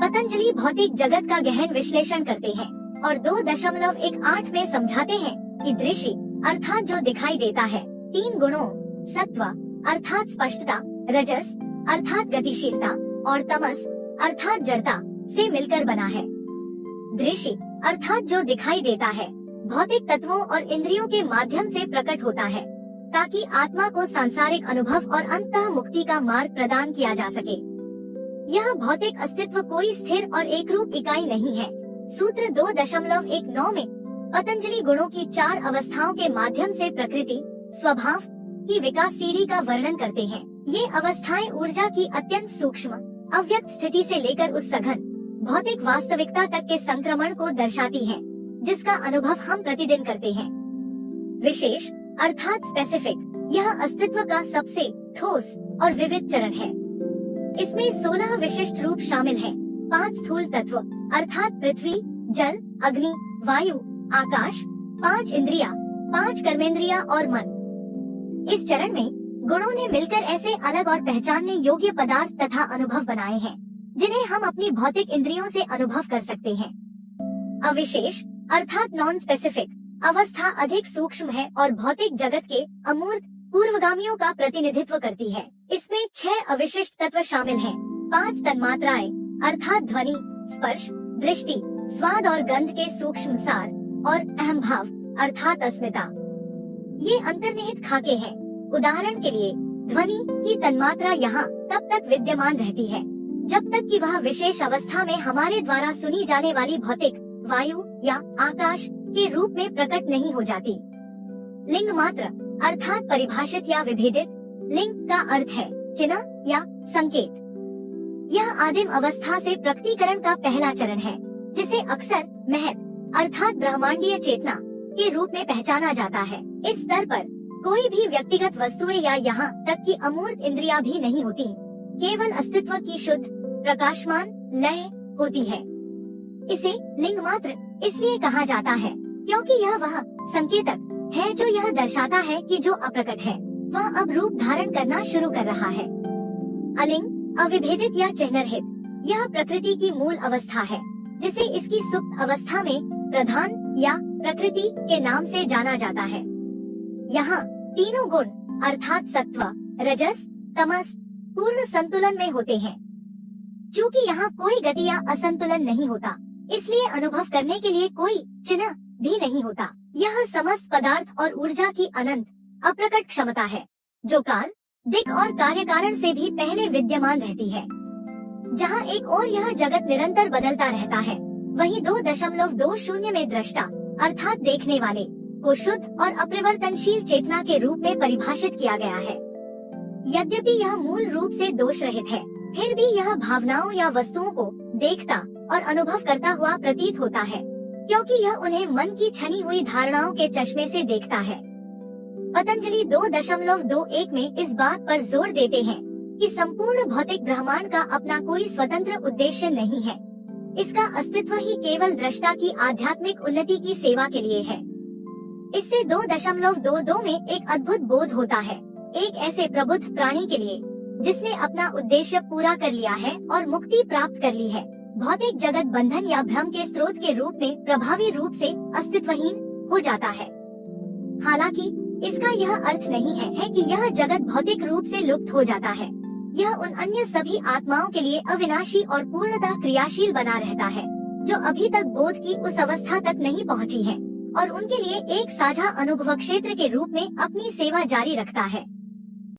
पतंजलि भौतिक जगत का गहन विश्लेषण करते हैं और 2.18 में समझाते हैं कि दृश्य अर्थात जो दिखाई देता है 3 गुणों सत्व अर्थात स्पष्टता, रजस अर्थात गतिशीलता और तमस अर्थात जड़ता से मिलकर बना है। दृश्य अर्थात जो दिखाई देता है भौतिक तत्वों और इंद्रियों के माध्यम से प्रकट होता है ताकि आत्मा को सांसारिक अनुभव और अंततः मुक्ति का मार्ग प्रदान किया जा सके। यह भौतिक अस्तित्व कोई स्थिर और एकरूप इकाई नहीं है। सूत्र 2.19 में पतंजलि गुणों की 4 अवस्थाओं के माध्यम से प्रकृति स्वभाव की विकास सीढ़ी का वर्णन करते हैं। ये अवस्थाएं ऊर्जा की अत्यंत सूक्ष्म अव्यक्त स्थिति से लेकर उस सघन भौतिक वास्तविकता तक के संक्रमण को दर्शाती हैं, जिसका अनुभव हम प्रतिदिन करते हैं। विशेष अर्थात स्पेसिफिक यह अस्तित्व का सबसे ठोस और विविध चरण है। इसमें 16 विशिष्ट रूप शामिल हैं। 5 स्थूल तत्व अर्थात पृथ्वी, जल, अग्नि, वायु, आकाश, 5 इंद्रिया, 5 कर्मेंद्रिया और मन। इस चरण में गुणों ने मिलकर ऐसे अलग और पहचानने योग्य पदार्थ तथा अनुभव बनाए हैं जिन्हें हम अपनी भौतिक इंद्रियों से अनुभव कर सकते हैं। अविशेष अर्थात नॉन स्पेसिफिक अवस्था अधिक सूक्ष्म है और भौतिक जगत के अमूर्त पूर्वगामियों का प्रतिनिधित्व करती है। इसमें 6 अविशिष्ट तत्व शामिल हैं। 5 तन्मात्राएं अर्थात ध्वनि, स्पर्श, दृष्टि, स्वाद और गंध के सूक्ष्म सार और अहम भाव अर्थात अस्मिता। ये अंतर्निहित खाके हैं। उदाहरण के लिए ध्वनि की तन्मात्रा यहाँ तब तक विद्यमान रहती है जब तक कि वह विशेष अवस्था में हमारे द्वारा सुनी जाने वाली भौतिक वायु या आकाश के रूप में प्रकट नहीं हो जाती। लिंग मात्र अर्थात परिभाषित या विभेदित। लिंग का अर्थ है चिन्ह या संकेत। यह आदिम अवस्था से प्रकटीकरण का पहला चरण है जिसे अक्सर महत अर्थात ब्रह्मांडीय चेतना के रूप में पहचाना जाता है। इस स्तर पर कोई भी व्यक्तिगत वस्तुएं या यहाँ तक कि अमूर्त इंद्रियां भी नहीं होती, केवल अस्तित्व की शुद्ध प्रकाशमान लय होती है। इसे लिंग मात्र इसलिए कहा जाता है क्योंकि यह वह संकेतक है जो यह दर्शाता है कि जो अप्रकट है वह अब रूप धारण करना शुरू कर रहा है। अलिंग अविभेदित या चिह्नरहित यह प्रकृति की मूल अवस्था है जिसे इसकी सुप्त अवस्था में प्रधान या प्रकृति के नाम से जाना जाता है। यहाँ तीनों गुण अर्थात सत्व, रजस, तमस पूर्ण संतुलन में होते हैं। चूँकि यहाँ कोई गति या असंतुलन नहीं होता, इसलिए अनुभव करने के लिए कोई चिन्ह भी नहीं होता। यह समस्त पदार्थ और ऊर्जा की अनंत अप्रकट क्षमता है जो काल, दिक् और कार्य कारण से भी पहले विद्यमान रहती है। जहाँ एक और यह जगत निरंतर बदलता रहता है, वहीं 2.20 में दृष्टा अर्थात देखने वाले को शुद्ध और अपरिवर्तनशील चेतना के रूप में परिभाषित किया गया है। यद्यपि यह मूल रूप से दोष रहित है, फिर भी यह भावनाओं या वस्तुओं को देखता और अनुभव करता हुआ प्रतीत होता है क्योंकि यह उन्हें मन की छनी हुई धारणाओं के चश्मे से देखता है। पतंजलि 2.21 में इस बात पर जोर देते हैं कि संपूर्ण भौतिक ब्रह्मांड का अपना कोई स्वतंत्र उद्देश्य नहीं है। इसका अस्तित्व ही केवल दृष्टा की आध्यात्मिक उन्नति की सेवा के लिए है। इससे 2.22 में एक अद्भुत बोध होता है, एक ऐसे प्रबुद्ध प्राणी के लिए जिसने अपना उद्देश्य पूरा कर लिया है और मुक्ति प्राप्त कर ली है। भौतिक जगत बंधन या भ्रम के स्रोत के रूप में प्रभावी रूप से अस्तित्वहीन हो जाता है। हालांकि इसका यह अर्थ नहीं है कि यह जगत भौतिक रूप से लुप्त हो जाता है। यह उन अन्य सभी आत्माओं के लिए अविनाशी और पूर्णतः क्रियाशील बना रहता है जो अभी तक बोध की उस अवस्था तक नहीं पहुंची है और उनके लिए एक साझा अनुभव क्षेत्र के रूप में अपनी सेवा जारी रखता है।